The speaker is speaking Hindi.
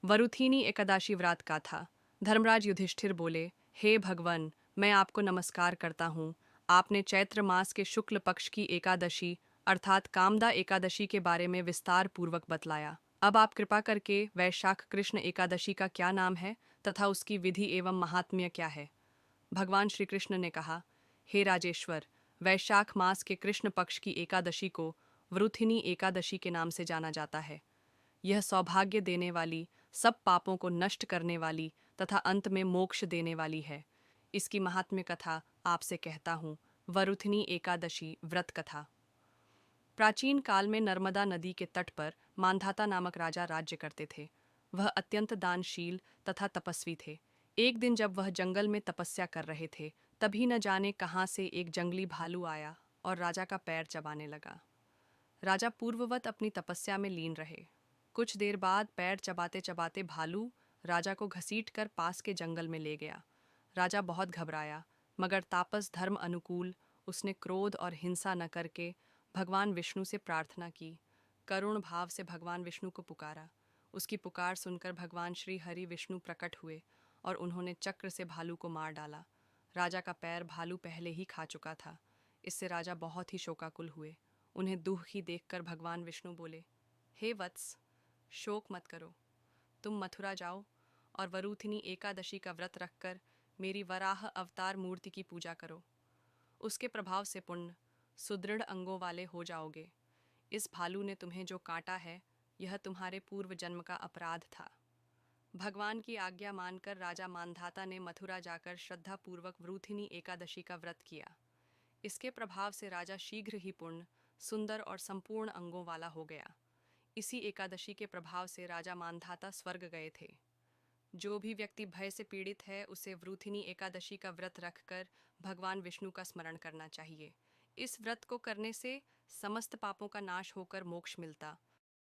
वरुथिनी एकादशी व्रत कथा। धर्मराज युधिष्ठिर बोले, हे भगवान, मैं आपको नमस्कार करता हूँ। आपने चैत्र मास के शुक्ल पक्ष की एकादशी अर्थात कामदा एकादशी के बारे में विस्तार पूर्वक बतलाया। अब आप कृपा करके वैशाख कृष्ण एकादशी का क्या नाम है तथा उसकी विधि एवं महात्म्य क्या है। भगवान श्री कृष्ण ने कहा, हे राजेश्वर, वैशाख मास के कृष्ण पक्ष की एकादशी को वरुथिनी एकादशी के नाम से जाना जाता है। यह सौभाग्य देने वाली, सब पापों को नष्ट करने वाली तथा अंत में मोक्ष देने वाली है। इसकी महात्म्य कथा आपसे कहता हूँ। वरुथिनी एकादशी व्रत कथा। प्राचीन काल में नर्मदा नदी के तट पर मांधाता नामक राजा राज्य करते थे। वह अत्यंत दानशील तथा तपस्वी थे। एक दिन जब वह जंगल में तपस्या कर रहे थे, तभी न जाने कहाँ से एक जंगली भालू आया और राजा का पैर चबाने लगा। राजा पूर्ववत अपनी तपस्या में लीन रहे। कुछ देर बाद पैर चबाते चबाते भालू राजा को घसीटकर पास के जंगल में ले गया। राजा बहुत घबराया, मगर तापस धर्म अनुकूल उसने क्रोध और हिंसा न करके भगवान विष्णु से प्रार्थना की। करुण भाव से भगवान विष्णु को पुकारा। उसकी पुकार सुनकर भगवान श्री हरि विष्णु प्रकट हुए और उन्होंने चक्र से भालू को मार डाला। राजा का पैर भालू पहले ही खा चुका था। इससे राजा बहुत ही शोकाकुल हुए। उन्हें दुखी देखकर भगवान विष्णु बोले, हे वत्स, शोक मत करो। तुम मथुरा जाओ और वरुथिनी एकादशी का व्रत रखकर मेरी वराह अवतार मूर्ति की पूजा करो। उसके प्रभाव से पुण्य, सुदृढ़ अंगों वाले हो जाओगे। इस भालू ने तुम्हें जो काटा है, यह तुम्हारे पूर्व जन्म का अपराध था। भगवान की आज्ञा मानकर राजा मांधाता ने मथुरा जाकर श्रद्धापूर्वक वरुथिनी एकादशी का व्रत किया। इसके प्रभाव से राजा शीघ्र ही पूर्ण, सुंदर और संपूर्ण अंगों वाला हो गया। इसी एकादशी के प्रभाव से राजा मांधाता स्वर्ग गए थे। जो भी व्यक्ति भय से पीड़ित है, उसे वरुथिनी एकादशी का व्रत रखकर भगवान विष्णु का स्मरण करना चाहिए। इस व्रत को करने से समस्त पापों का नाश होकर मोक्ष मिलता